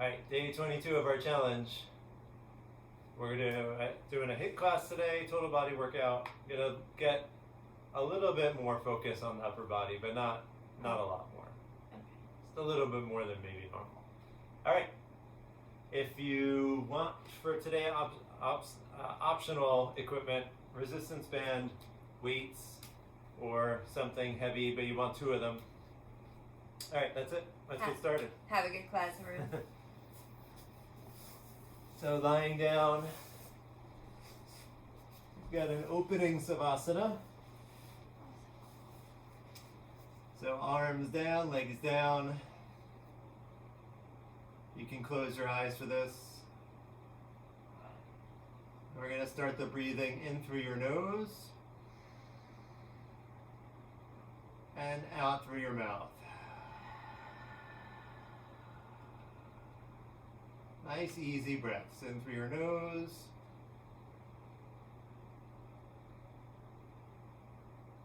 Alright, day 22 of our challenge. We're doing a HIIT class today, total body workout. Gonna get a little bit more focus on the upper body, but not a lot more. Okay. Just a little bit more than maybe normal. Alright, if you want for today optional equipment, resistance band, weights, or something heavy, but you want 2 of them. Alright, that's it. Let's get started. Have a good class, everyone. So lying down, we've got an opening Savasana. So arms down, legs down. You can close your eyes for this. We're going to start the breathing in through your nose and out through your mouth. Nice, easy breaths in through your nose.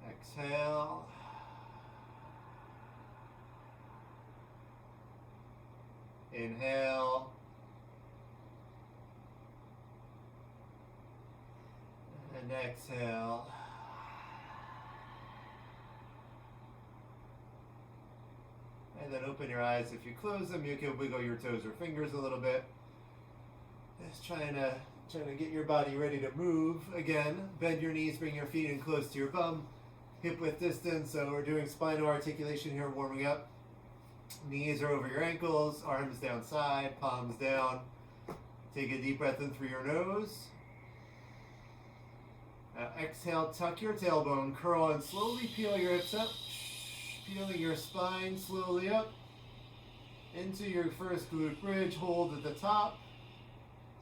Exhale. Inhale. And exhale. And then open your eyes. If you close them, you can wiggle your toes or fingers a little bit. Just trying to get your body ready to move. Again, bend your knees, bring your feet in close to your bum. Hip width distance, so we're doing spinal articulation here, warming up. Knees are over your ankles, arms down side, palms down. Take a deep breath in through your nose. Exhale, tuck your tailbone, curl and slowly peel your hips up. Peeling your spine slowly up into your first glute bridge. Hold at the top.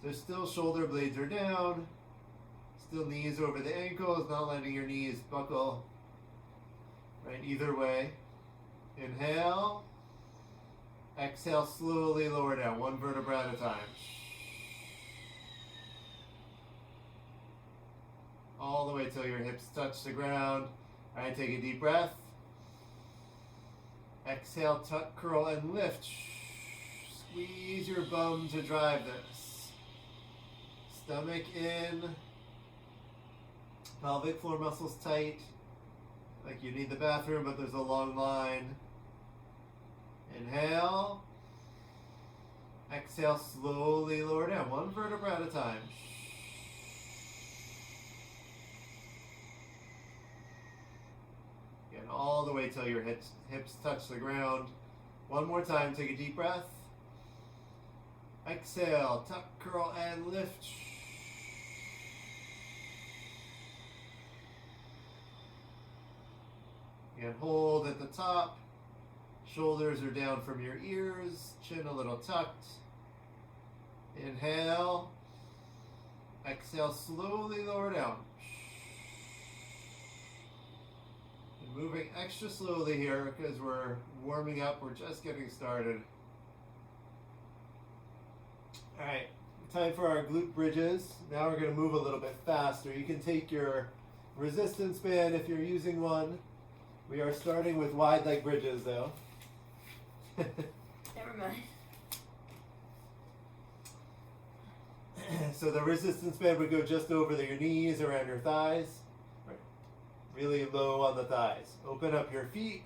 So still shoulder blades are down. Still knees over the ankles, not letting your knees buckle. Right, either way. Inhale. Exhale, slowly lower down, 1 vertebra at a time. All the way till your hips touch the ground. All right, take a deep breath. Exhale, tuck, curl, and lift. Squeeze your bum to drive this. Stomach in. Pelvic floor muscles tight. Like you need the bathroom, but there's a long line. Inhale. Exhale, slowly lower down, 1 vertebra at a time. Again, all the way till your hips touch the ground. One more time, take a deep breath. Exhale, tuck, curl, and lift. And hold at the top. Shoulders are down from your ears, chin a little tucked. Inhale. Exhale, slowly lower down. And moving extra slowly here because we're warming up, we're just getting started. All right, time for our glute bridges. Now we're going to move a little bit faster. You can take your resistance band if you're using one. We are starting with wide leg bridges though. Never mind. So the resistance band would go just over your knees, around your thighs. Right. Really low on the thighs. Open up your feet.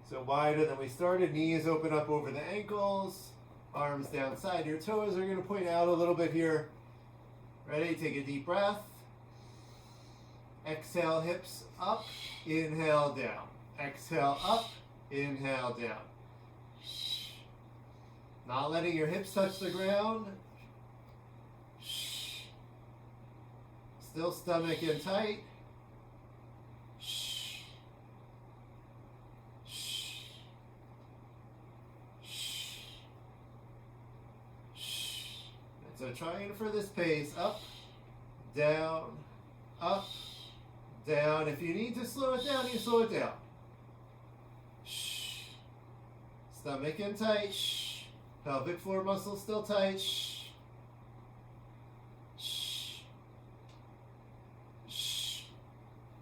So wider than we started. Knees open up over the ankles. Arms down side. Your toes are going to point out a little bit here. Ready? Take a deep breath. Exhale, hips up. Inhale, down. Exhale, up. Inhale, down. Not letting your hips touch the ground. Still stomach in tight. So trying for this pace, up, down, up, down. If you need to slow it down, you slow it down. Stomach in tight. Pelvic floor muscles still tight.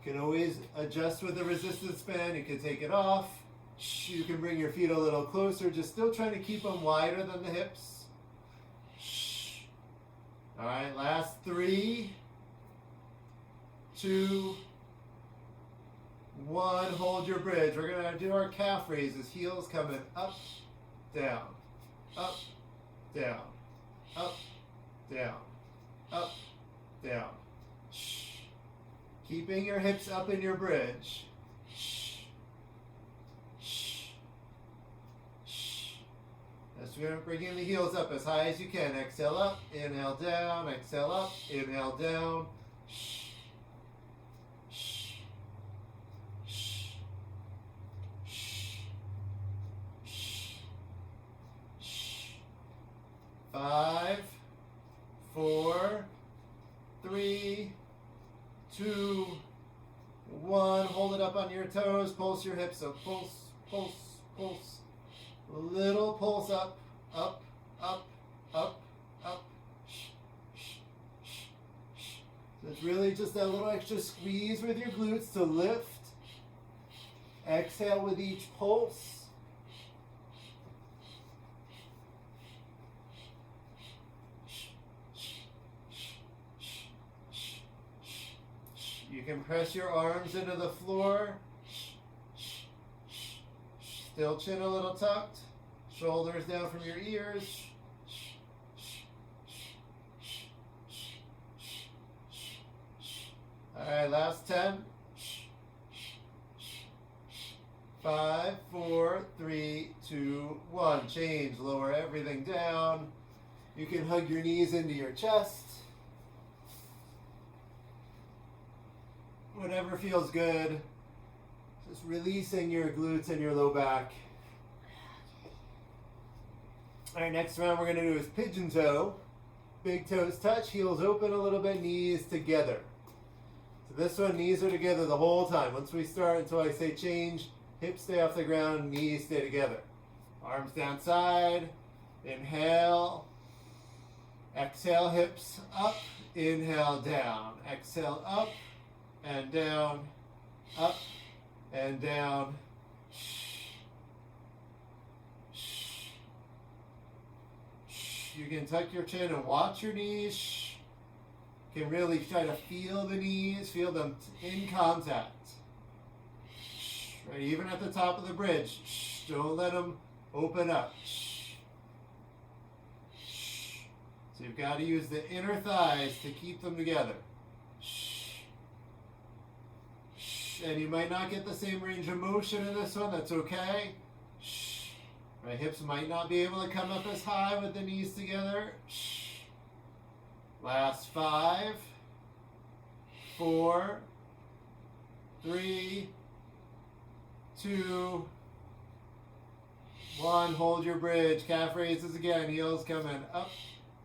You can always adjust with the resistance band. You can take it off. You can bring your feet a little closer, just still trying to keep them wider than the hips. All right, last 3, 2, 1. Hold your bridge. We're going to do our calf raises. Heels coming up, down, up, down, up, down, up, down. Keeping your hips up in your bridge. As we're bringing the heels up as high as you can. Exhale up, inhale down, exhale up, inhale down. 5, 4, 3, 2, 1. Hold it up on your toes. Pulse your hips up. Pulse, pulse, pulse. A little pulse up, up, up, up, up. So it's really just that little extra squeeze with your glutes to lift. Exhale with each pulse. You can press your arms into the floor. Still chin a little tucked. Shoulders down from your ears. All right, last 10. 5, 4, 3, 2, 1. Change. Lower everything down. You can hug your knees into your chest. Whatever feels good. Just releasing your glutes and your low back. All right, next round we're going to do is pigeon toe. Big toes touch, heels open a little bit, knees together. So this one, knees are together the whole time. Once we start, until I say change, hips stay off the ground, knees stay together. Arms down side. Inhale. Exhale, hips up. Inhale, down. Exhale, up and down. Up and down. You can tuck your chin and watch your knees. You can really try to feel the knees, feel them in contact. Right, even at the top of the bridge, don't let them open up. So you've got to use the inner thighs to keep them together. And you might not get the same range of motion in this one, that's okay. Right, hips might not be able to come up as high with the knees together. Last 5, 4, 3, 2, 1. Hold your bridge. Calf raises again. Heels coming up,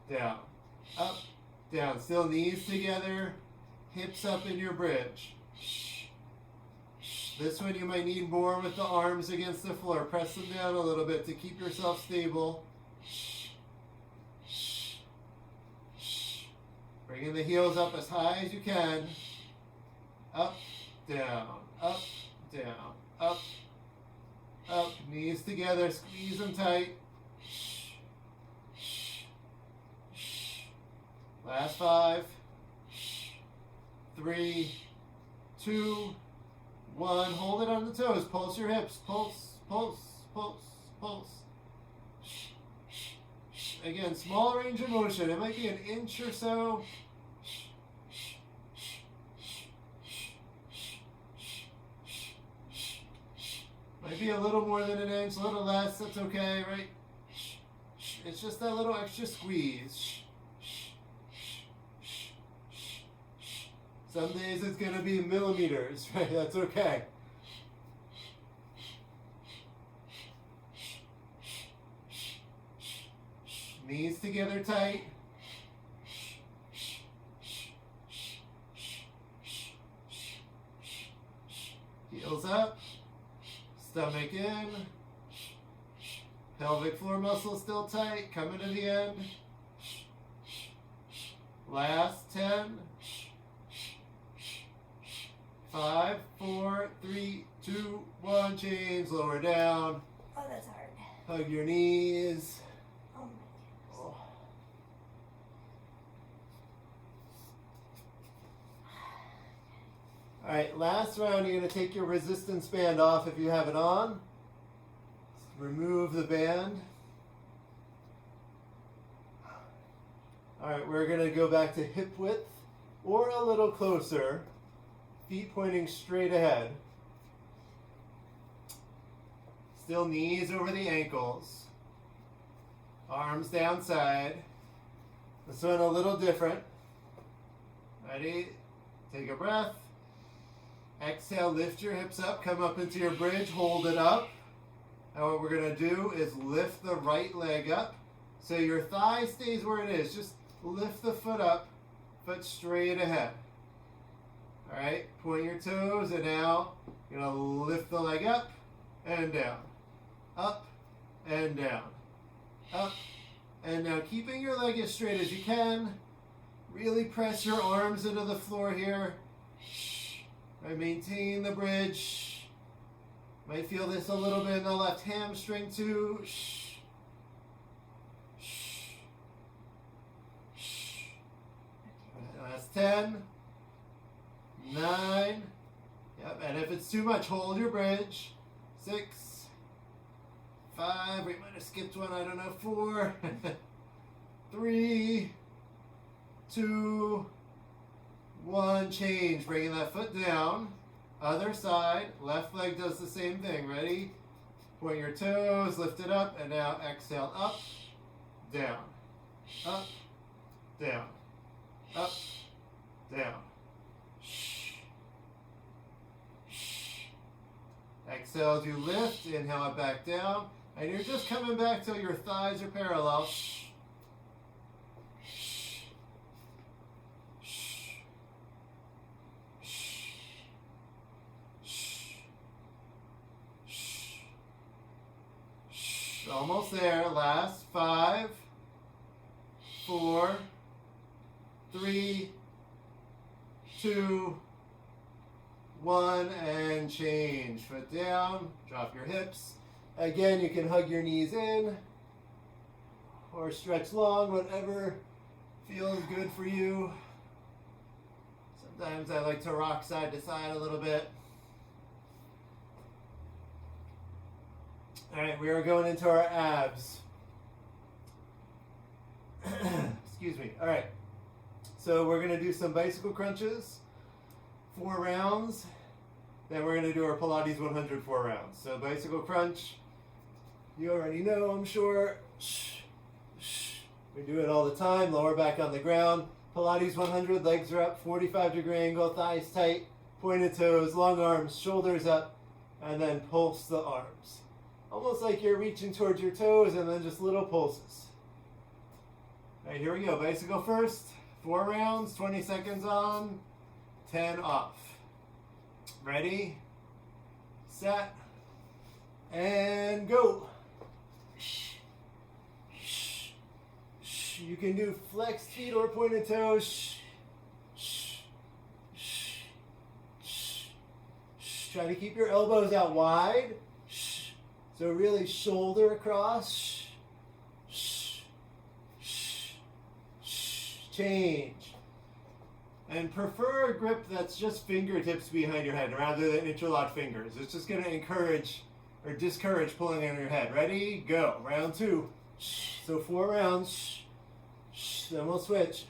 down, up, down. Still knees together. Hips up in your bridge. This one you might need more with the arms against the floor. Press them down a little bit to keep yourself stable. Bringing the heels up as high as you can. Up, down, up, down, up, up. Knees together, squeeze them tight. Last 5, 3, 2, 1. Hold it on the toes. Pulse your hips. Pulse, pulse, pulse, pulse. Again, small range of motion. It might be an inch or so. Might be a little more than an inch, a little less. That's okay, right? It's just that little extra squeeze. Some days it's going to be millimeters, right? That's okay. Knees together tight. Heels up. Stomach in. Pelvic floor muscles still tight. Coming to the end. Last 10. 5, 4, 3, 2, 1, change, lower down. Oh, that's hard. Hug your knees. Oh my goodness. Oh. All right, last round, you're going to take your resistance band off if you have it on. Remove the band. All right, we're going to go back to hip width or a little closer. Feet pointing straight ahead. Still knees over the ankles. Arms downside. This one a little different. Ready? Take a breath. Exhale, lift your hips up, come up into your bridge, hold it up. Now what we're going to do is lift the right leg up so your thigh stays where it is. Just lift the foot up, foot straight ahead. All right, point your toes, and now you're going to lift the leg up and down. Up and down. Up and down. Keeping your leg as straight as you can. Really press your arms into the floor here. Right, maintain the bridge. Might feel this a little bit in the left hamstring too. That's 10, 9. Yep, and if it's too much, hold your bridge. 6, 5. We might have skipped one. I don't know. 4, 3, 2, 1. Change. Bringing that foot down. Other side. Left leg does the same thing. Ready? Point your toes. Lift it up. And now exhale. Up. Down. Up. Down. Up. Down. Exhale as you lift. Inhale it back down. And you're just coming back till your thighs are parallel. Almost there. Last. 5, 4, 3, 2, 1, and change. Foot down. Drop your hips. Again, you can hug your knees in or stretch long, whatever feels good for you. Sometimes I like to rock side to side a little bit. All right, we are going into our abs. Excuse me. All right, so we're going to do some bicycle crunches, 4 rounds. Then we're going to do our Pilates 100 4 rounds. So bicycle crunch, you already know, I'm sure. We do it all the time. Lower back on the ground. Pilates 100, legs are up, 45-degree angle, thighs tight, pointed toes, long arms, shoulders up, and then pulse the arms. Almost like you're reaching towards your toes, and then just little pulses. All right, here we go. Bicycle first. 4 rounds, 20 seconds on, 10 off. Ready, set, and go. You can do flexed feet or pointed toes. Try to keep your elbows out wide. So really shoulder across. Change. And prefer a grip that's just fingertips behind your head rather than interlocked fingers. It's just going to encourage or discourage pulling on your head. Ready? Go. Round 2. So 4 rounds. Then we'll switch.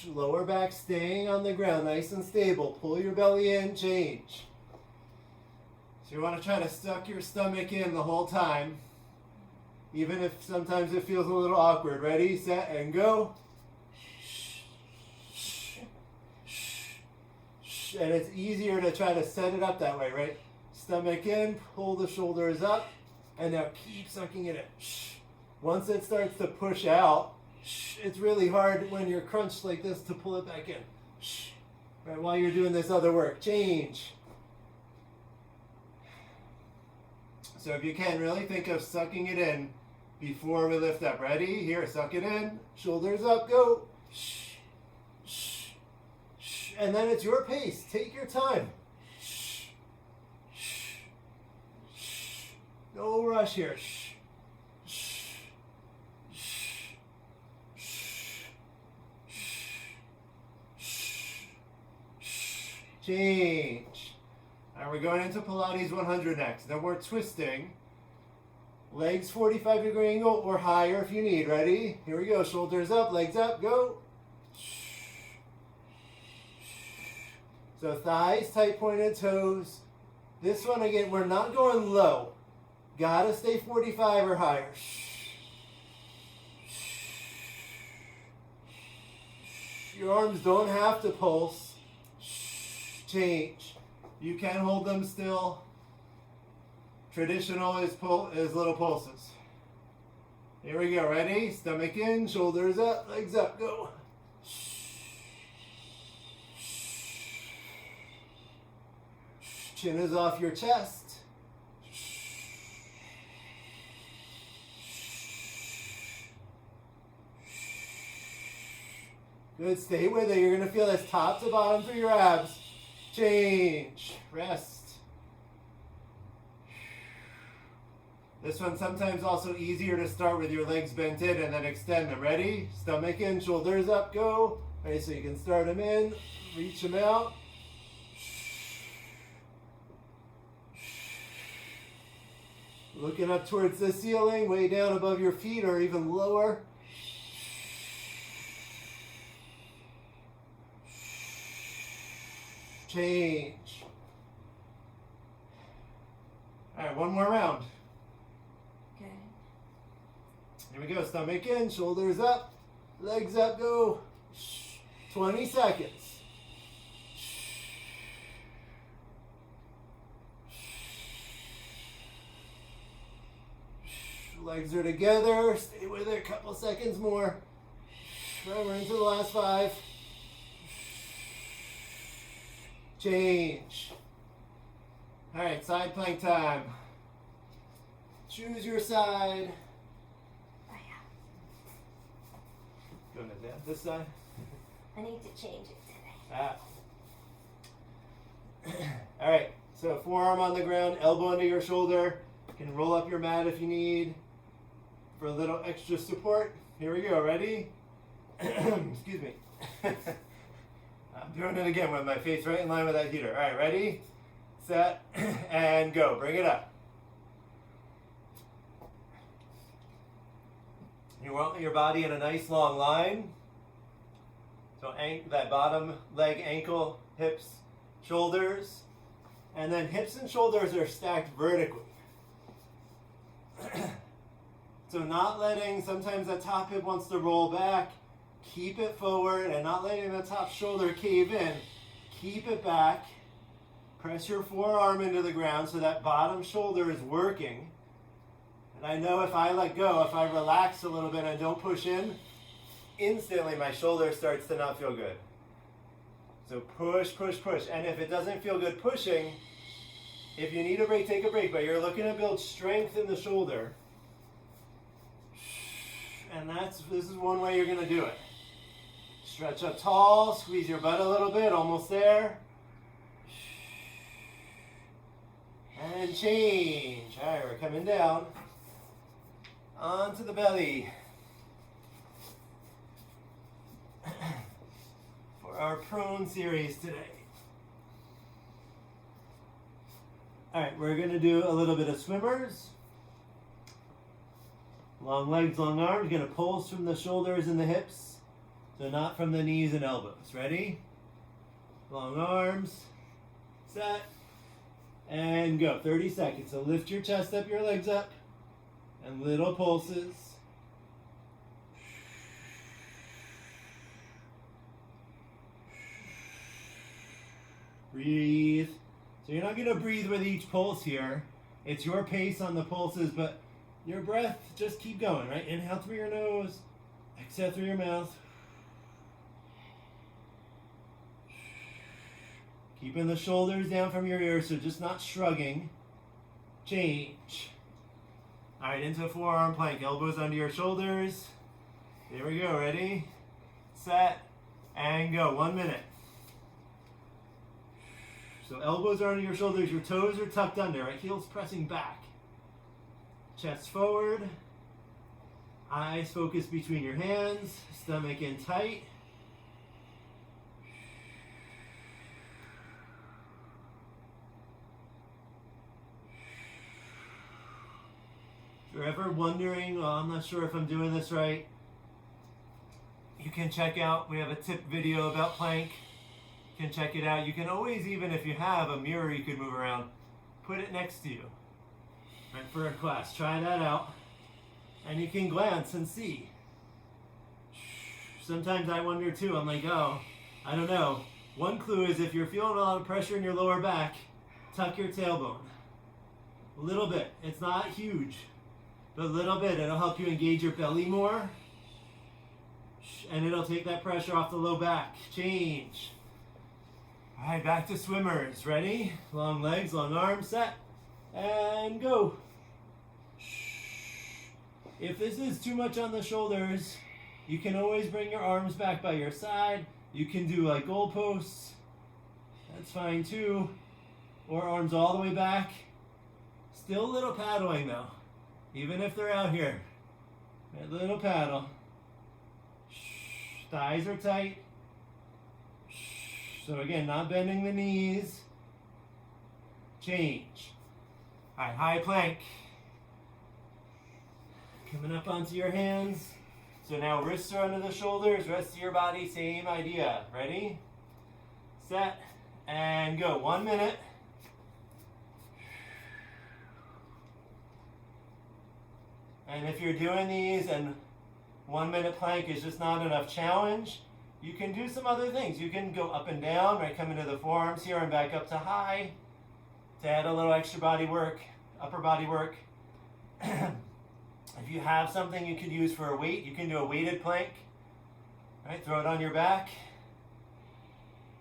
Lower back staying on the ground, nice and stable. Pull your belly in, change. So you want to try to suck your stomach in the whole time, even if sometimes it feels a little awkward. Ready, set, and go. And it's easier to try to set it up that way, right? Stomach in, pull the shoulders up, and now keep sucking it in. Once it starts to push out, it's really hard when you're crunched like this to pull it back in. Right, while you're doing this other work, change. So if you can, really think of sucking it in before we lift up. Ready? Here, suck it in. Shoulders up, go. And then it's your pace. Take your time. No rush here. Change. All right, we're going into Pilates 100 next. No more twisting. Legs 45-degree angle or higher if you need. Ready? Here we go. Shoulders up, legs up, go. So thighs, tight pointed toes. This one, again, we're not going low. Gotta stay 45 or higher. Your arms don't have to pulse. Change. You can hold them still. Traditional is little pulses. Here we go. Ready? Stomach in, shoulders up, legs up, go. Chin is off your chest. Good. Stay with it. You're going to feel this top to bottom through your abs. Change. Rest. This one's sometimes also easier to start with your legs bent in and then extend them. Ready? Stomach in, shoulders up, go. Okay, so you can start them in, reach them out. Looking up towards the ceiling, way down above your feet or even lower. Change. All right, one more round. Okay. Here we go. Stomach in, shoulders up, legs up, go. 20 seconds. Legs are together. Stay with it a couple seconds more. Right, we're into the last 5. Change. All right, side plank time. Choose your side. Oh, yeah. Going to that this side. I need to change it today. All right, so forearm on the ground, elbow under your shoulder. You can roll up your mat if you need for a little extra support. Here we go, ready? Excuse me. I'm doing it again with my face right in line with that heater. All right, ready, set, and go. Bring it up. You want your body in a nice long line. So that bottom leg, ankle, hips, shoulders, and then hips and shoulders are stacked vertically. So not letting, sometimes that top hip wants to roll back. Keep it forward and not letting the top shoulder cave in. Keep it back. Press your forearm into the ground so that bottom shoulder is working. And I know if I let go, if I relax a little bit and don't push in, instantly my shoulder starts to not feel good. So push, push, push. And if it doesn't feel good pushing, if you need a break, take a break. But you're looking to build strength in the shoulder. And this is one way you're going to do it. Stretch up tall, squeeze your butt a little bit, almost there. And change. All right, we're coming down onto the belly for our prone series today. All right, we're going to do a little bit of swimmers. Long legs, long arms. You're going to pulse from the shoulders and the hips. So not from the knees and elbows. Ready? Long arms. Set. And go. 30 seconds. So lift your chest up, your legs up. And little pulses. Breathe. So you're not going to breathe with each pulse here. It's your pace on the pulses, but your breath, just keep going, right? Inhale through your nose. Exhale through your mouth. Keeping the shoulders down from your ears, so just not shrugging. Change. All right, into a forearm plank. Elbows under your shoulders. Here we go. Ready, set, and go. 1 minute. So elbows are under your shoulders. Your toes are tucked under. Right, heels pressing back. Chest forward. Eyes focus between your hands. Stomach in tight. If you're ever wondering, oh, I'm not sure if I'm doing this right, you can check out, we have a tip video about plank. You can check it out. You can always, even if you have a mirror you could move around, put it next to you. Right, for a class, try that out. And you can glance and see. Sometimes I wonder too, I'm like, oh, I don't know. One clue is if you're feeling a lot of pressure in your lower back, tuck your tailbone. A little bit, it's not huge, but a little bit. It'll help you engage your belly more. And it'll take that pressure off the low back. Change. All right, back to swimmers. Ready? Long legs, long arms, set, and go. If this is too much on the shoulders, you can always bring your arms back by your side. You can do like goalposts. That's fine too. Or arms all the way back. Still a little paddling though, even if they're out here. A little paddle. Thighs are tight. So again, not bending the knees. Change. All right, high plank. Coming up onto your hands. So now wrists are under the shoulders, rest of your body, same idea. Ready, set, and go. 1 minute. And if you're doing these and 1 minute plank is just not enough challenge, you can do some other things. You can go up and down, right? Come into the forearms here and back up to high to add a little extra body work, upper body work. If you have something you could use for a weight, you can do a weighted plank. Right? Throw it on your back.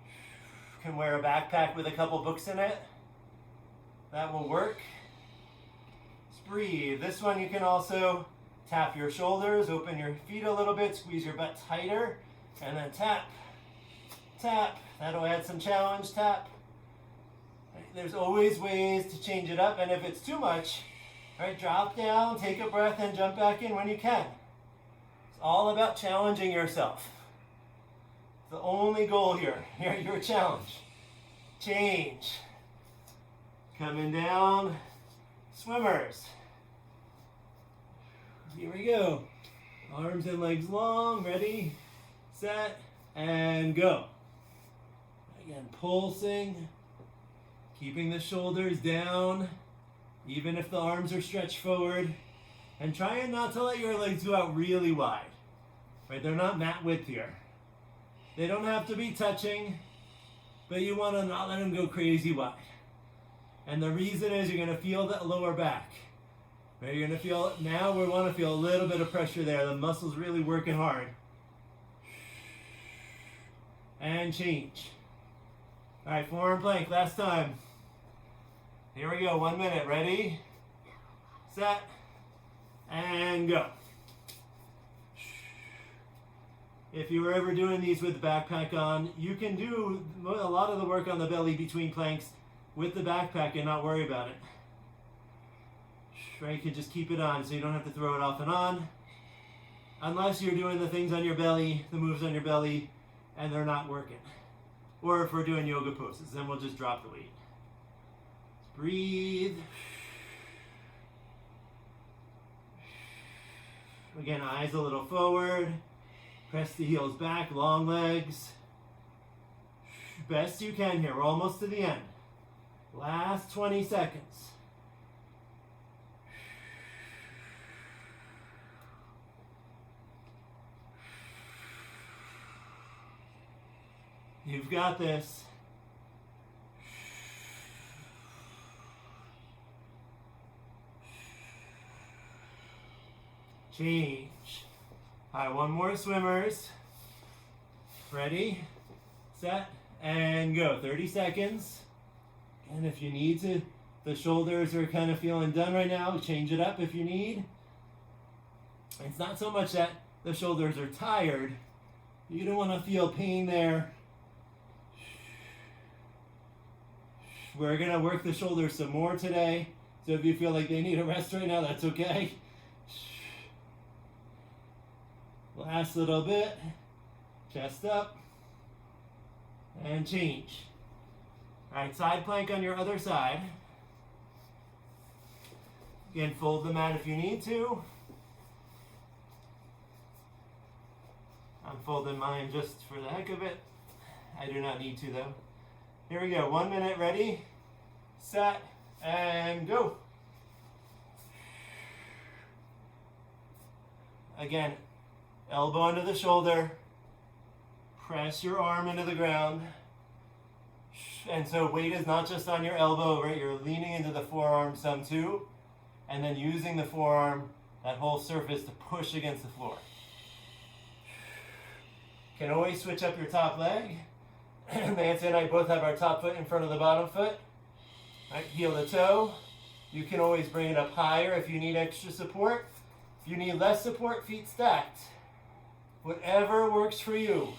You can wear a backpack with a couple books in it. That will work. Just breathe. This one you can also tap your shoulders, open your feet a little bit, squeeze your butt tighter, and then tap, tap. That'll add some challenge, tap. Right? There's always ways to change it up, and if it's too much, right, drop down, take a breath, and jump back in when you can. It's all about challenging yourself. The only goal here, your challenge. Change. Coming down, swimmers. Here we go. Arms and legs long, ready, set, and go. Again, pulsing, keeping the shoulders down, even if the arms are stretched forward, and trying not to let your legs go out really wide. Right? They're not mat width here. They don't have to be touching, but you want to not let them go crazy wide. And the reason is you're going to feel that lower back. Right? You're going to feel, now we want to feel a little bit of pressure there. The muscle's really working hard. And change. All right, forearm plank, last time. Here we go, 1 minute. Ready, set, and go. If you were ever doing these with the backpack on, you can do a lot of the work on the belly between planks with the backpack and not worry about it. Right, you can just keep it on so you don't have to throw it off and on. Unless you're doing the things on your belly, the moves on your belly, and they're not working. Or if we're doing yoga poses, then we'll just drop the weight. Breathe. Again, eyes a little forward. Press the heels back, long legs. Best you can here. We're almost to the end. Last 20 seconds. You've got this. Change. All right, one more, swimmers. Ready, set, and go. 30 seconds. And if you need to The shoulders are kind of feeling done right now. Change it up if you need. It's not so much that the shoulders are tired. You don't want to feel pain there. We're going to work the shoulders some more today. So if you feel like they need a rest right now, that's okay. Last little bit. Chest up. And change. All right, side plank on your other side. Again, fold the mat if you need to. I'm folding mine just for the heck of it. I do not need to though. Here we go, 1 minute, ready, set, and go. Again, elbow under the shoulder, press your arm into the ground. And so weight is not just on your elbow, right? You're leaning into the forearm some too, and then using the forearm, that whole surface, to push against the floor. Can always switch up your top leg. Nancy and I both have our top foot in front of the bottom foot. Right, heel to toe. You can always bring it up higher if you need extra support. If you need less support, feet stacked. Whatever works for you.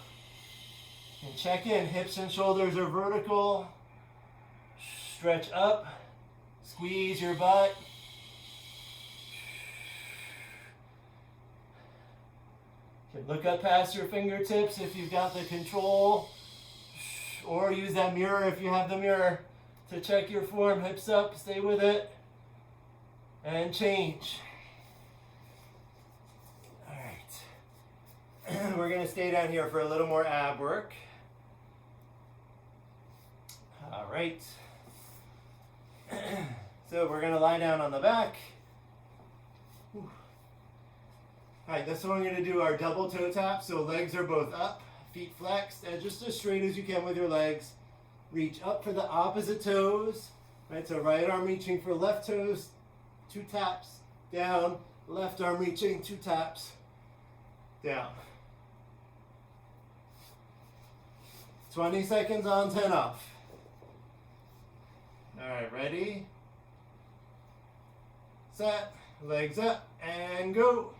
And check in, hips and shoulders are vertical. Stretch up, squeeze your butt. You can look up past your fingertips if you've got the control. Or use that mirror if you have the mirror to check your form. Hips up, stay with it. And change. All right. We're going to stay down here for a little more ab work. All right. So we're going to lie down on the back. Whew. All right, this one we're going to do our double toe tap. So legs are both up, feet flexed, and just as straight as you can with your legs. Reach up for the opposite toes. Right, so right arm reaching for left toes, 2 taps, down. Left arm reaching, 2 taps, down. 20 seconds on, 10 off. All right, ready, set, legs up, and go.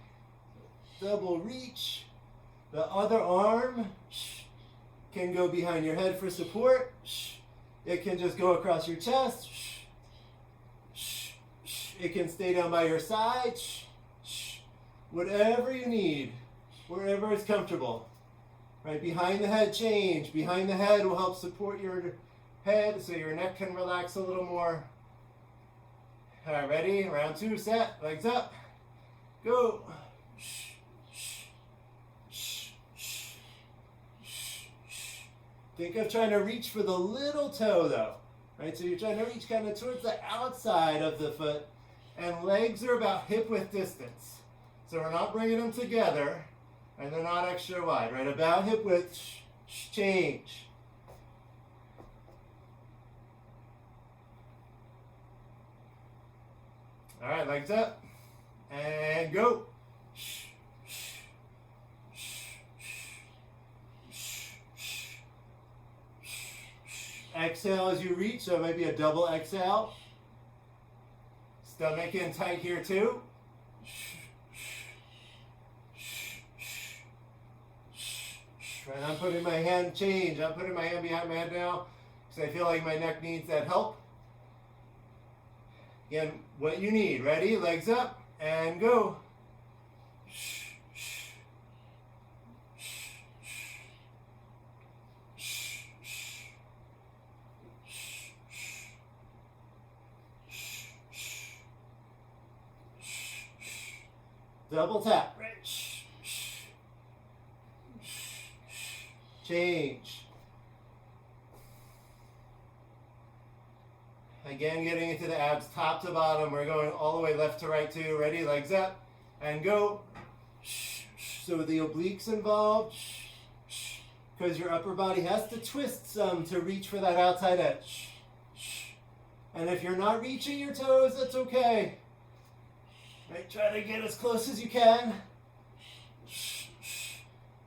Double reach. The other arm can go behind your head for support. It can just go across your chest. It can stay down by your side. Whatever you need, wherever it's comfortable. Right, behind the head, change. Behind the head will help support your head so your neck can relax a little more. All right, ready? Round 2, set, legs up, go. Think of trying to reach for the little toe though, right? So you're trying to reach kind of towards the outside of the foot, and legs are about hip width distance. So we're not bringing them together, and they're not extra wide, right? About hip width, change. All right, legs up, and go. Exhale as you reach, so maybe a double exhale. Stomach in tight here too. Right, I'm putting my hand, change. I'm putting my hand behind my head now because I feel like my neck needs that help. Again, what you need. Ready? Legs up and go. Double tap. Right. Change. Again, getting into the abs top to bottom. We're going all the way left to right too. Ready? Legs up and go. So the obliques involved because your upper body has to twist some to reach for that outside edge. And if you're not reaching your toes, that's okay. Right, try to get as close as you can.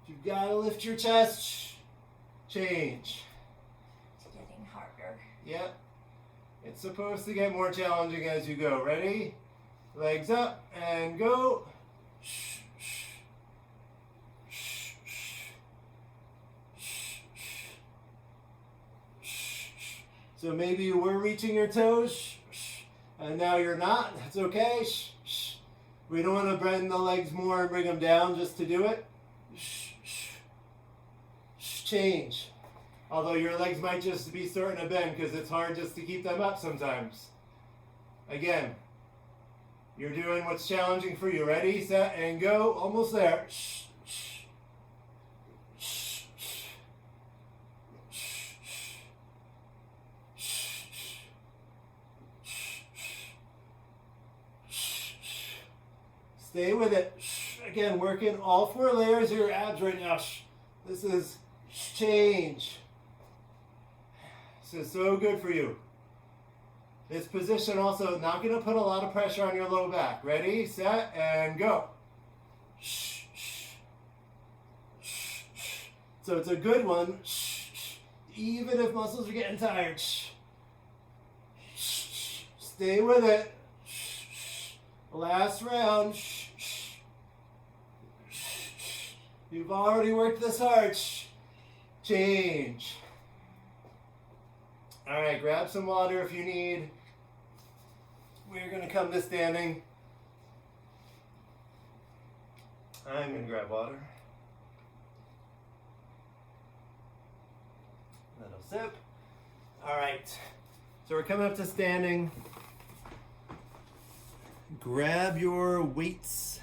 You've got to lift your chest. Change. It's getting harder. Yep. It's supposed to get more challenging as you go. Ready? Legs up and go. So maybe you were reaching your toes, and now you're not. That's okay. We don't want to bend the legs more and bring them down just to do it. Change. Although your legs might just be starting to bend because it's hard just to keep them up sometimes. Again, you're doing what's challenging for you. Ready, set, and go. Almost there. Stay with it. Again, working all 4 layers of your abs right now. This is change. This is so good for you. This position also not going to put a lot of pressure on your low back. Ready, set, and go. So it's a good one, even if muscles are getting tired. Stay with it. Last round. You've already worked this hard. Change. All right, grab some water if you need. We're going to come to standing. I'm going to grab water. Little sip. All right, so we're coming up to standing. Grab your weights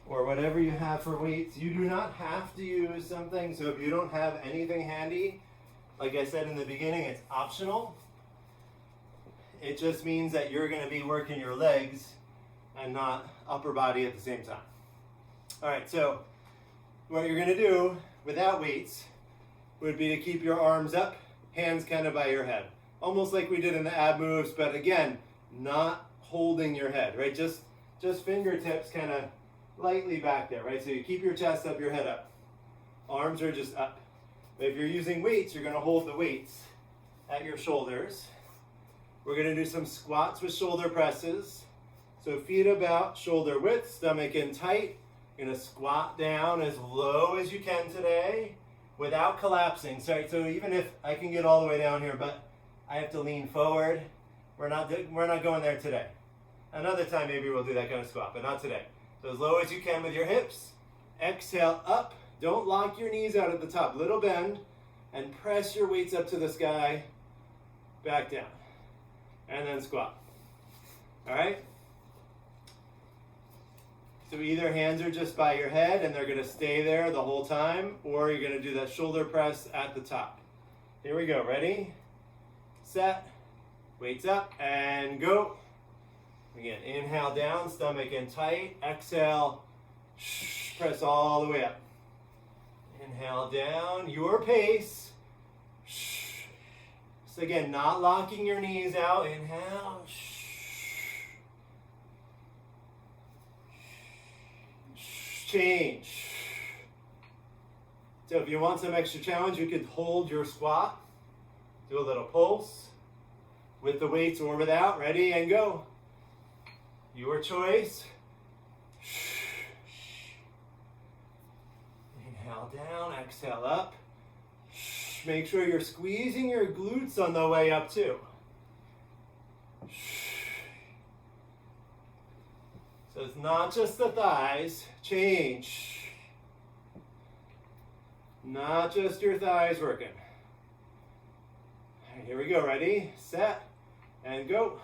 or whatever you have for weights. You do not have to use something, so if you don't have anything handy, like I said in the beginning, it's optional. It just means that you're going to be working your legs and not upper body at the same time. All right, so what you're going to do without weights would be to keep your arms up, hands kind of by your head. Almost like we did in the ab moves, but again, not holding your head, right? Just fingertips kind of lightly back there, right? So you keep your chest up, your head up. Arms are just up. But if you're using weights, you're going to hold the weights at your shoulders. We're going to do some squats with shoulder presses. So feet about shoulder width, stomach in tight. You're going to squat down as low as you can today without collapsing. Sorry, so even if I can get all the way down here, but I have to lean forward. We're not going there today. Another time maybe we'll do that kind of squat, but not today. So as low as you can with your hips. Exhale up. Don't lock your knees out at the top. Little bend. And press your weights up to the sky. Back down. And then squat. All right? So either hands are just by your head and they're going to stay there the whole time, or you're going to do that shoulder press at the top. Here we go. Ready? Set. Weights up and go. Again, inhale down, stomach in tight. Exhale, press all the way up. Inhale down, your pace. So again, not locking your knees out. Inhale. Change. So if you want some extra challenge, you could hold your squat. Do a little pulse. With the weights or without. Ready and go. Your choice. Inhale down, exhale up. Make sure you're squeezing your glutes on the way up too. So it's not just the thighs. Change. Not just your thighs working. All right, here we go. Ready, set. And go.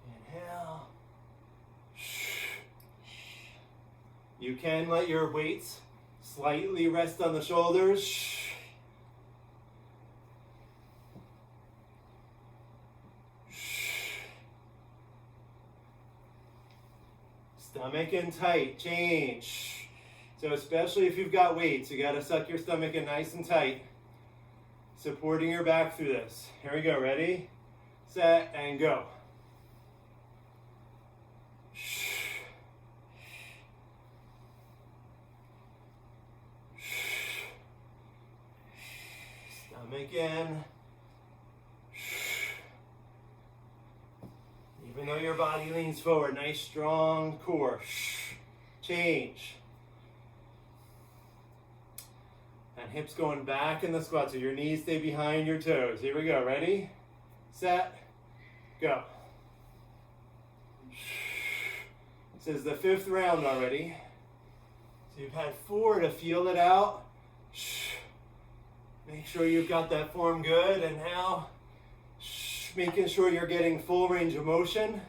Inhale. You can let your weights slightly rest on the shoulders. Stomach in tight. Change. So especially if you've got weights, you got to suck your stomach in nice and tight. Supporting your back through this. Here we go. Ready? Set and go. Stomach in. Even though your body leans forward, nice strong core. Change. And hips going back in the squat so your knees stay behind your toes. Here we go. Ready? Set. Go. This is the 5th round already. So you've had 4 to feel it out. Make sure you've got that form good. And now, making sure you're getting full range of motion.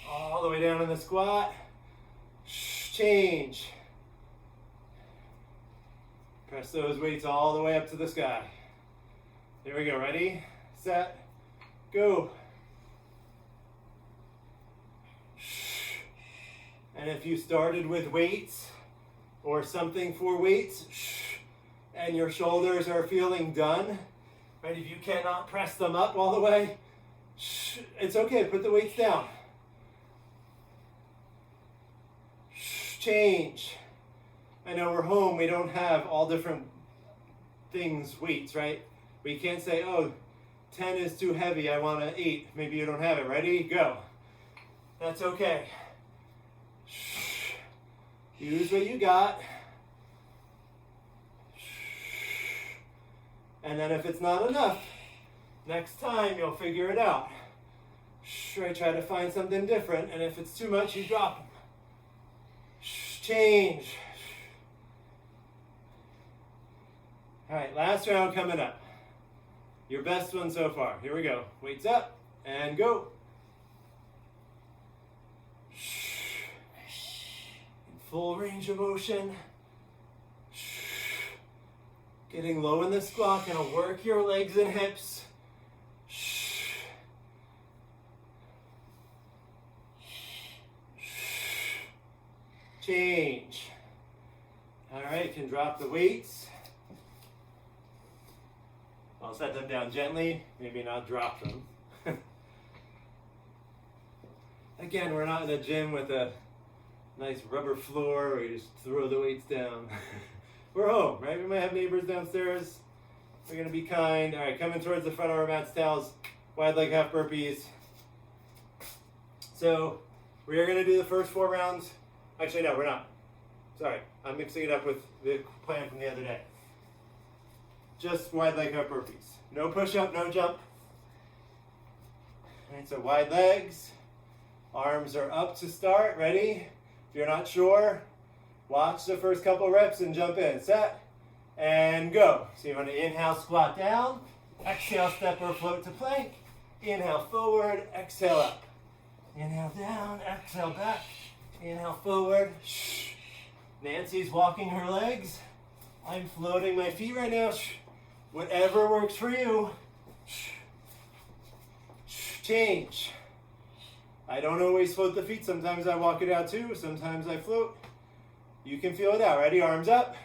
All the way down in the squat. Change. Press those weights all the way up to the sky. Here we go. Ready? Set. Go. And if you started with weights or something for weights and your shoulders are feeling done, right? If you cannot press them up all the way, it's okay. Put the weights down. Change. I know we're home. We don't have all different things, weights, right? We can't say, oh, 10 is too heavy. I want an 8. Maybe you don't have it. Ready? Go. That's okay. Use what you got. And then if it's not enough, next time you'll figure it out. Try to find something different, and if it's too much, you drop them. Change. All right, last round coming up. Your best one so far. Here we go. Weights up and go. Full range of motion. Getting low in the squat, gonna work your legs and hips. Change. All right, can drop the weights. I'll set them down gently, maybe not drop them. Again, we're not in a gym with a nice rubber floor where you just throw the weights down. We're home, right? We might have neighbors downstairs. We're gonna be kind. All right, coming towards the front of our mats, towels, wide leg half burpees. So we are gonna do the first 4 rounds. Actually, no, we're not. Sorry, I'm mixing it up with the plan from the other day. Just wide leg half burpees. No push up, no jump. All right, so wide legs. Arms are up to start. Ready? If you're not sure, watch the first couple reps and jump in. Set and go. So you want to inhale, squat down. Exhale, step or float to plank. Inhale forward, exhale up. Inhale down, exhale back. Inhale forward. Nancy's walking her legs. I'm floating my feet right now. Whatever works for you. Change. I don't always float the feet. Sometimes I walk it out too. Sometimes I float. You can feel it out. Ready? Arms up.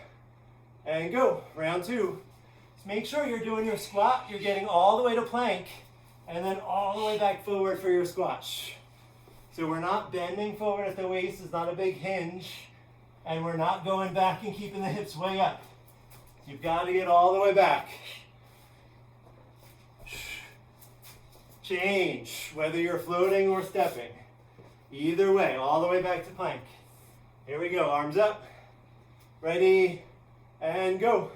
And go. Round 2. Just make sure you're doing your squat. You're getting all the way to plank. And then all the way back forward for your squat. So we're not bending forward at the waist. It's not a big hinge. And we're not going back and keeping the hips way up. You've got to get all the way back. Change, whether you're floating or stepping. Either way, all the way back to plank. Here we go, arms up. Ready, and go.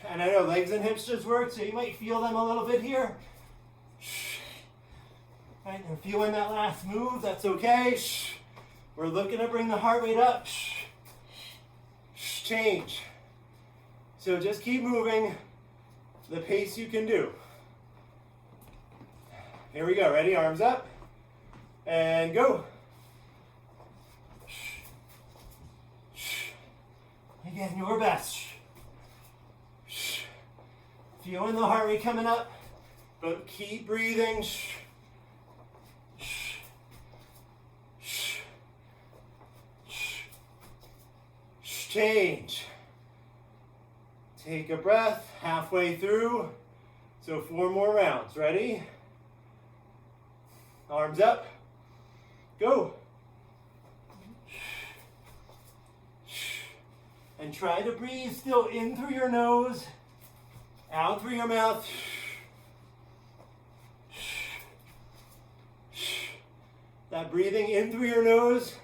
And I know legs and hips just work, so you might feel them a little bit here. Right, and feeling that last move, that's okay. We're looking to bring the heart rate up. Change. So just keep moving the pace you can do. Here we go. Ready? Arms up. And go. Again, your best. Feeling the heart rate coming up, but keep breathing. Change. Take a breath halfway through. So 4 more rounds. Ready? Arms up. Go. And try to breathe still in through your nose, out through your mouth. That breathing in through your nose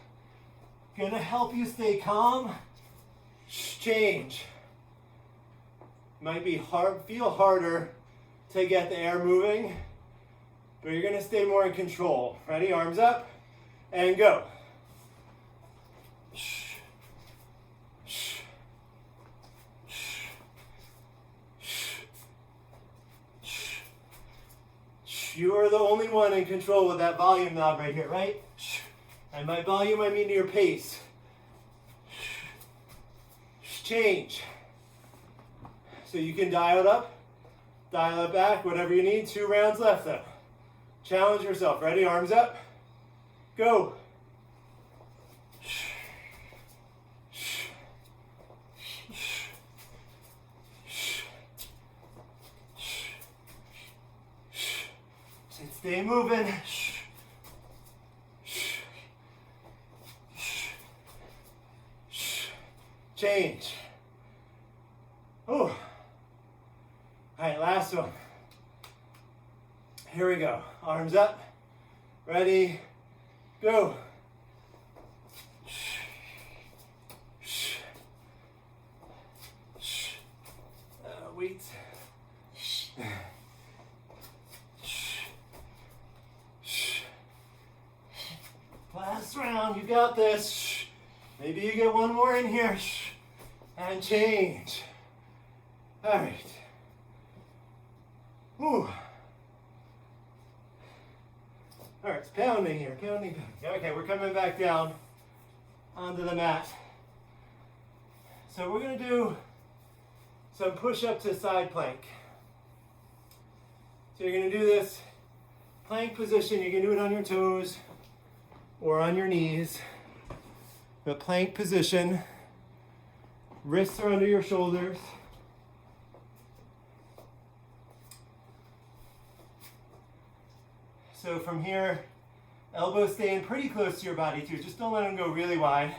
gonna help you stay calm. Change. Might be hard, feel harder to get the air moving, but you're gonna stay more in control. Ready? Arms up and go. You are the only one in control with that volume knob right here, right? And by volume, I mean your pace. Change. So you can dial it up, dial it back, whatever you need. 2 rounds left though. Challenge yourself. Ready? Arms up. Go. Stay moving. Change. Oh. All right, last one. Here we go. Arms up. Ready. Go. Weights. Last round, you got this. Maybe you get one more in here. And change. All right. Whew. All right, it's pounding here, pounding. Okay, we're coming back down onto the mat. So we're gonna do some push-up to side plank. So you're gonna do this plank position. You can do it on your toes or on your knees. The plank position, wrists are under your shoulders. So from here, elbows staying pretty close to your body too. Just don't let them go really wide.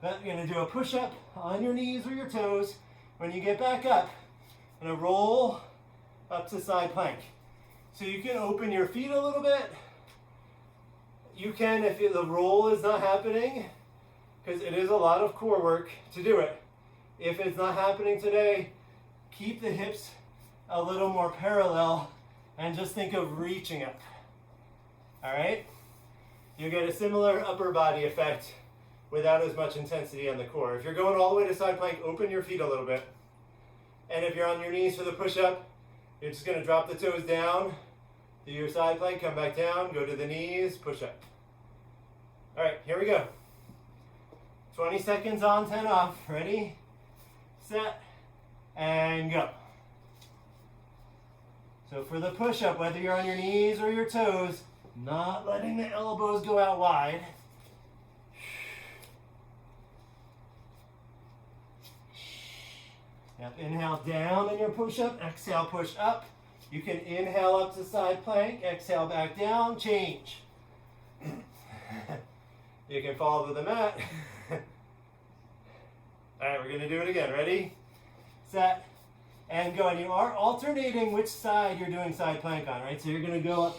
But you're gonna do a push-up on your knees or your toes. When you get back up, you're gonna roll up to side plank. So you can open your feet a little bit. You can, if the roll is not happening, because it is a lot of core work to do it. If it's not happening today, keep the hips a little more parallel and just think of reaching up. All right? You get a similar upper body effect without as much intensity on the core. If you're going all the way to side plank, open your feet a little bit. And if you're on your knees for the push-up, you're just gonna drop the toes down, do your side plank, come back down, go to the knees, push up. All right, here we go. 20 seconds on, 10 off. Ready, set, and go. So for the push-up, whether you're on your knees or your toes, not letting the elbows go out wide. Yep, inhale down in your push-up, exhale push up. You can inhale up to side plank, exhale back down, change. You can fall to the mat. All right, we're gonna do it again. Ready, set, and go. And you are alternating which side you're doing side plank on, right? So you're gonna go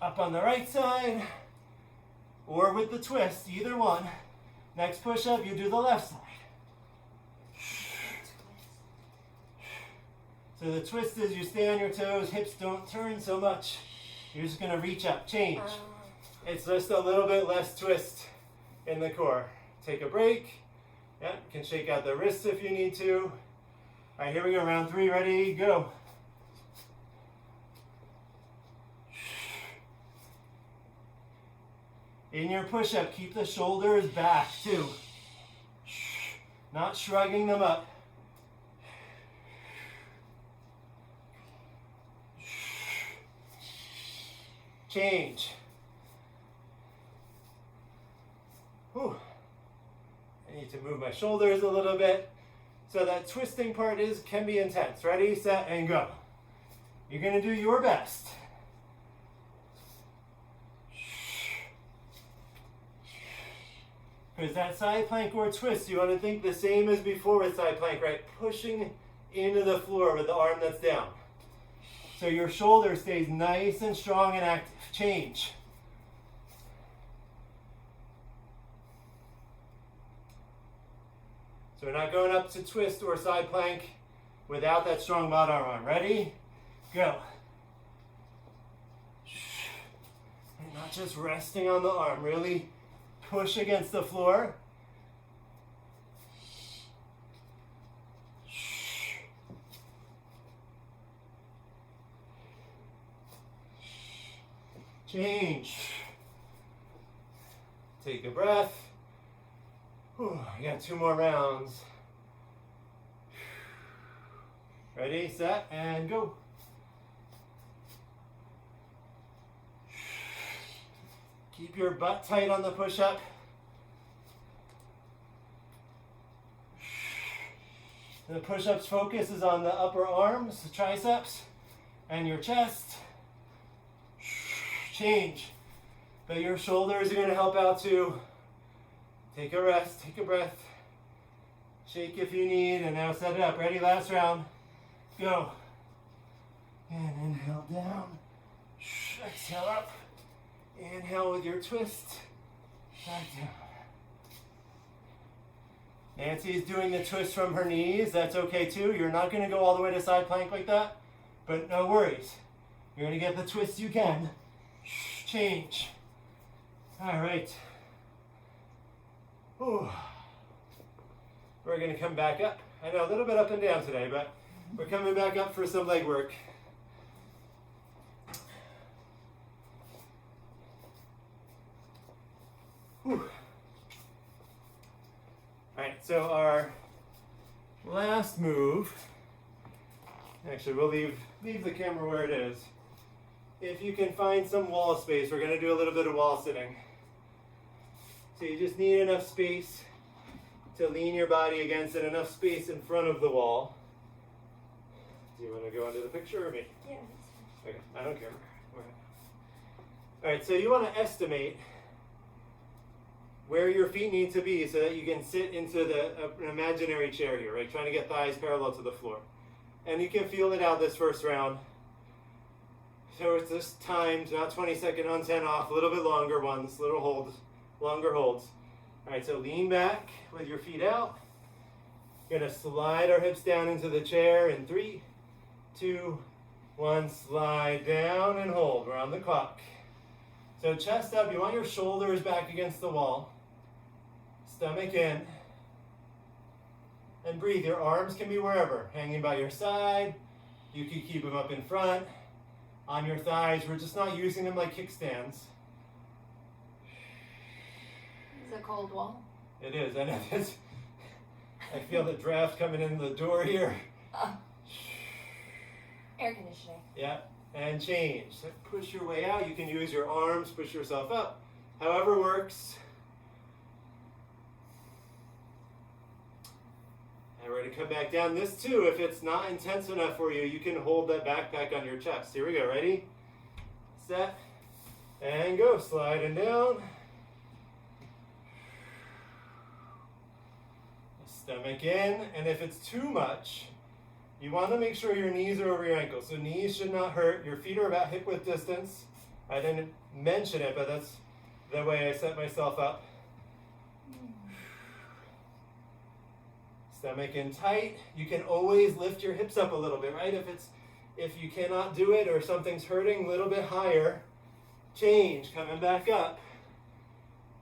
up on the right side or with the twist, either one. Next push-up, you do the left side. So the twist is you stay on your toes, hips don't turn so much. You're just gonna reach up, change. It's just a little bit less twist in the core. Take a break. Yeah, you can shake out the wrists if you need to. All right, here we go, round 3, ready, go. In your push-up, keep the shoulders back too. Not shrugging them up. Change. Whew. I need to move my shoulders a little bit. So that twisting part can be intense. Ready, set, and go. You're gonna do your best. Because that side plank or twist, you want to think the same as before with side plank, right? Pushing into the floor with the arm that's down. So your shoulder stays nice and strong and active. Change. So we're not going up to twist or side plank without that strong bottom arm. Ready? Go. And not just resting on the arm, really push against the floor. Change. Take a breath. Whew, you got 2 more rounds. Ready, set, and go. Keep your butt tight on the push-up. The push-up's focus is on the upper arms, the triceps, and your chest. Change. But your shoulders are going to help out too. Take a rest, take a breath. Shake if you need, and now set it up. Ready? Last round. Go. And inhale down. Exhale up. Inhale with your twist. Back down. Nancy's doing the twist from her knees. That's okay too. You're not going to go all the way to side plank like that, but no worries. You're going to get the twist you can. Change. All right. Ooh. We're going to come back up. I know a little bit up and down today, but we're coming back up for some leg work. Whew. All right, so our last move, actually we'll leave the camera where it is. If you can find some wall space, we're going to do a little bit of wall sitting. So you just need enough space to lean your body against and enough space in front of the wall. Do you want to go into the picture or me? Yeah. Okay, I don't care. All right, so you want to estimate where your feet need to be so that you can sit into an imaginary chair here, right? Trying to get thighs parallel to the floor. And you can feel it out this first round. So it's just timed, not 20-second on 10 off, a little bit longer ones, little holds, longer holds. All right, so lean back with your feet out. We're gonna slide our hips down into the chair in 3, 2, 1, slide down and hold. We're on the clock. So chest up, you want your shoulders back against the wall. Stomach in. And breathe. Your arms can be wherever, hanging by your side. You can keep them up in front. On your thighs, we're just not using them like kickstands. It's a cold wall. It is, and I feel the draft coming in the door here. Air conditioning. Yeah, and change. So push your way out. You can use your arms, push yourself up. However works. And we're going to come back down. This too, if it's not intense enough for you, you can hold that backpack on your chest. Here we go. Ready? Set. And go. Sliding down. Stomach in. And if it's too much, you want to make sure your knees are over your ankles. So knees should not hurt. Your feet are about hip width distance. I didn't mention it, but that's the way I set myself up. Stomach in tight. You can always lift your hips up a little bit, right? If you cannot do it or something's hurting, a little bit higher. Change, coming back up.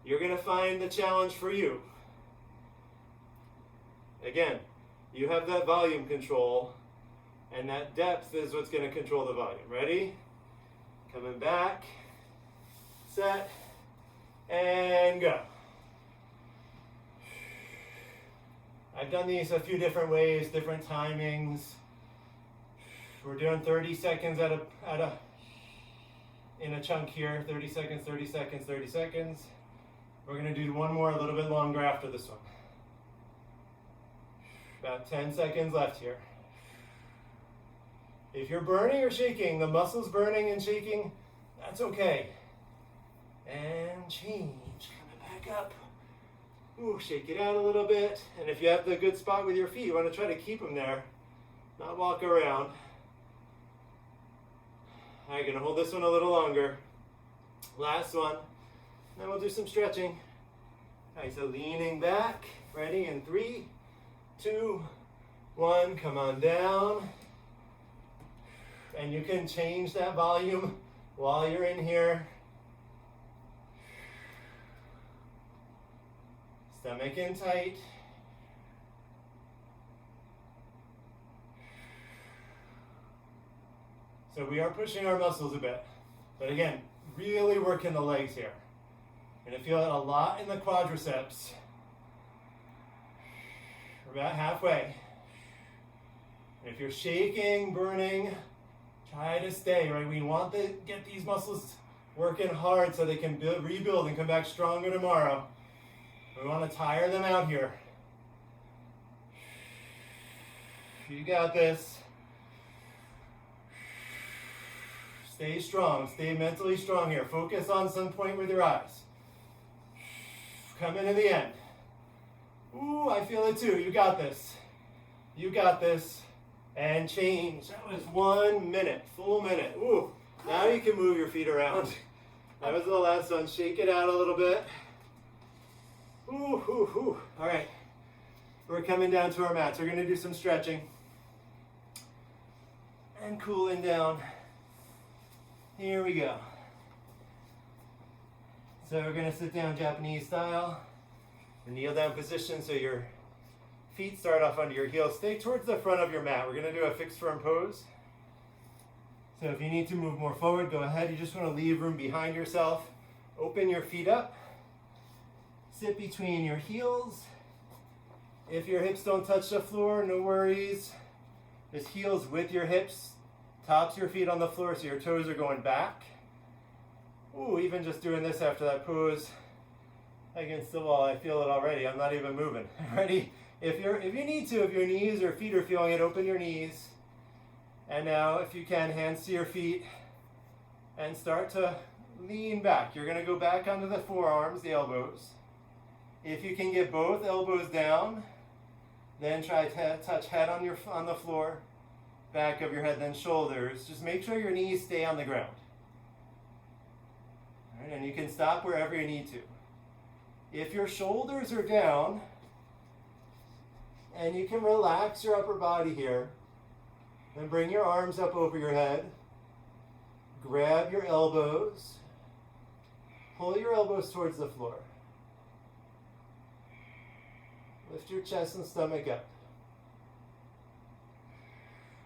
You're going to find the challenge for you. Again, you have that volume control, and that depth is what's going to control the volume. Ready? Coming back. Set. And go. I've done these a few different ways, different timings. We're doing 30 seconds in a chunk here. 30 seconds, 30 seconds, 30 seconds. We're going to do one more a little bit longer after this one. About 10 seconds left here. If you're burning or shaking, the muscles burning and shaking, that's okay. And change, coming back up. Ooh, shake it out a little bit. And if you have the good spot with your feet, you want to try to keep them there, not walk around. All right, gonna hold this one a little longer. Last one. Then we'll do some stretching. All right, so leaning back, ready in 3, 2, 1, come on down. And you can change that volume while you're in here. Stomach in tight. So we are pushing our muscles a bit. But again, really working the legs here. You're gonna feel it a lot in the quadriceps. We're about halfway. And if you're shaking, burning, try to stay, right? We want to get these muscles working hard so they can rebuild and come back stronger tomorrow. We want to tire them out here. You got this. Stay strong. Stay mentally strong here. Focus on some point with your eyes. Coming to the end. Ooh, I feel it too. You got this. You got this. And change. That was 1 minute. Full minute. Ooh. Now you can move your feet around. That was the last one. Shake it out a little bit. Ooh, ooh, ooh. All right. We're coming down to our mats. We're going to do some stretching. And cooling down. Here we go. So we're going to sit down Japanese style. The kneel down position so your feet start off under your heels. Stay towards the front of your mat. We're going to do a fixed firm pose. So if you need to move more forward, go ahead. You just want to leave room behind yourself. Open your feet up. Sit between your heels. If your hips don't touch the floor, no worries. Just heels with your hips. Tops of your feet on the floor so your toes are going back. Ooh, even just doing this after that pose against the wall, I feel it already. I'm not even moving. Ready? If you need to, if your knees or feet are feeling it, open your knees. And now, if you can, hands to your feet and start to lean back. You're going to go back onto the forearms, the elbows. If you can get both elbows down, then try to touch head on the floor, back of your head, then shoulders. Just make sure your knees stay on the ground. All right, and you can stop wherever you need to. If your shoulders are down, and you can relax your upper body here, then bring your arms up over your head. Grab your elbows. Pull your elbows towards the floor. Lift your chest and stomach up.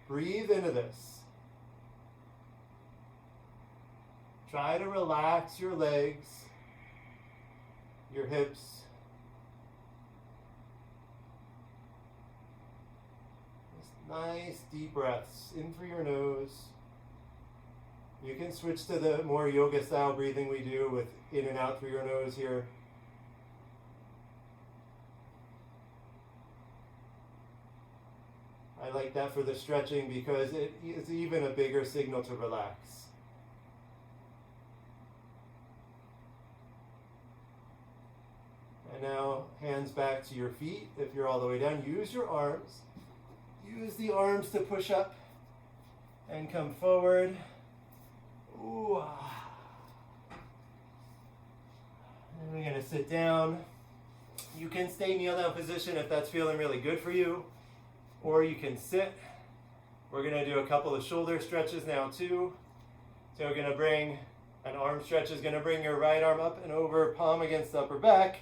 Breathe into this. Try to relax your legs, your hips. Nice deep breaths in through your nose. You can switch to the more yoga style breathing we do with in and out through your nose here. I like that for the stretching because it is even a bigger signal to relax. And now hands back to your feet if you're all the way down. Use your arms. Use the arms to push up and come forward. Ooh. And we're going to sit down. You can stay kneel down position if that's feeling really good for you, or you can sit. We're going to do a couple of shoulder stretches now too. So we're going to bring an arm stretch is going to bring your right arm up and over, palm against the upper back.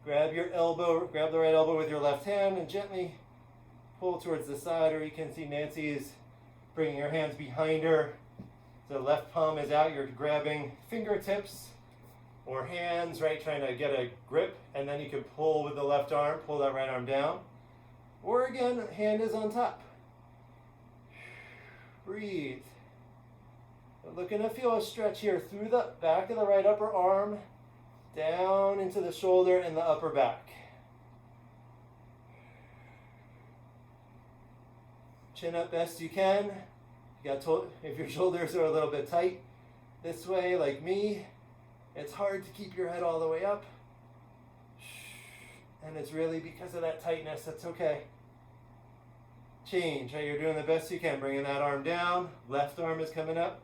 Grab your elbow, grab the right elbow with your left hand and gently pull towards the side, or you can see Nancy's bringing her hands behind her. The left palm is out, you're grabbing fingertips or hands, right, trying to get a grip, and then you can pull with the left arm, pull that right arm down. Or again, hand is on top. Breathe. We're looking to feel a stretch here through the back of the right upper arm, down into the shoulder and the upper back. Chin up best you can. If your shoulders are a little bit tight this way, like me, it's hard to keep your head all the way up. and it's really because of that tightness. That's okay. Change. Hey, you're doing the best you can. Bringing that arm down. Left arm is coming up.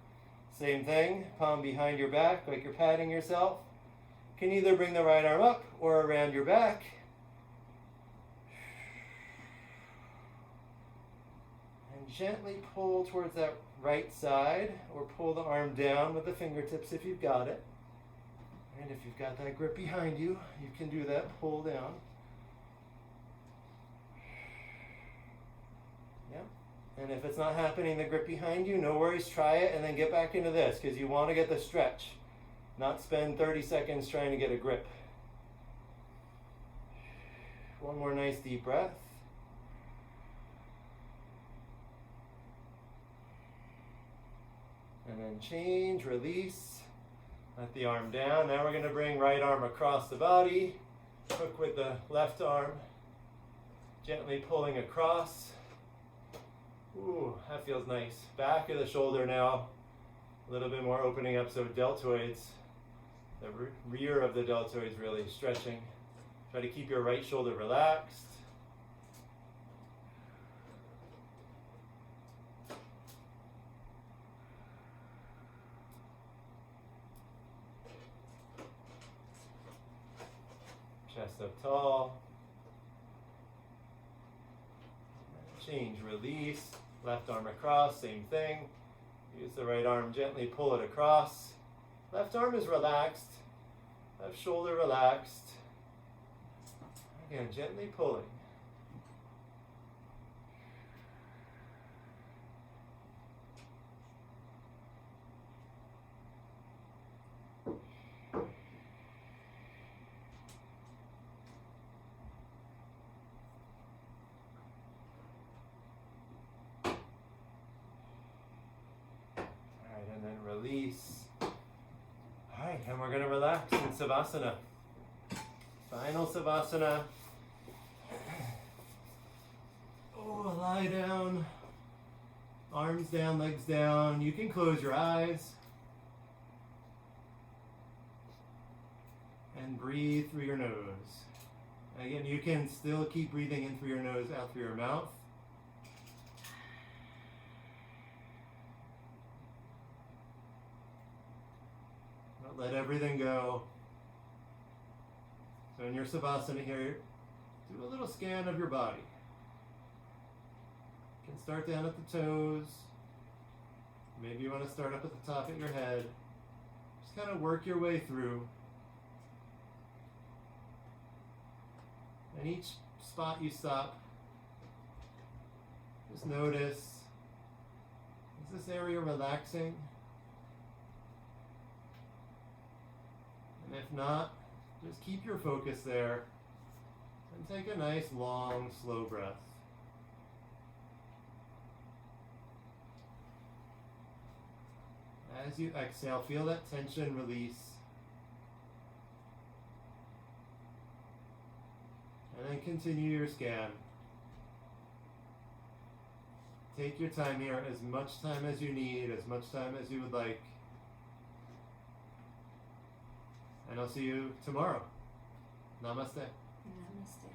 Same thing. Palm behind your back, like you're patting yourself. Can either bring the right arm up or around your back. And gently pull towards that right side, or pull the arm down with the fingertips if you've got it. And if you've got that grip behind you, you can do that. Pull down. And if it's not happening, the grip behind you, no worries, try it and then get back into this, because you want to get the stretch, not spend 30 seconds trying to get a grip. One more nice deep breath. And then change, release, let the arm down. Now we're going to bring right arm across the body, hook with the left arm, gently pulling across. Ooh, that feels nice. Back of the shoulder now, a little bit more opening up, so deltoids, the rear of the deltoids really stretching. Try to keep your right shoulder relaxed. Chest up tall. Change, release. Left arm across, same thing. Use the right arm, gently pull it across. Left arm is relaxed. Left shoulder relaxed. Again, gently pulling. Release. Alright, and we're going to relax in Savasana. Final Savasana. Oh, lie down. Arms down, legs down. You can close your eyes. And breathe through your nose. Again, you can still keep breathing in through your nose, out through your mouth. Let everything go. So in your Savasana here, do a little scan of your body. You can start down at the toes. Maybe you want to start up at the top of your head. Just kind of work your way through. And each spot you stop, just notice, is this area relaxing? And if not, just keep your focus there and take a nice, long, slow breath. As you exhale, feel that tension release. And then continue your scan. Take your time here, as much time as you need, as much time as you would like. And I'll see you tomorrow. Namaste. Namaste.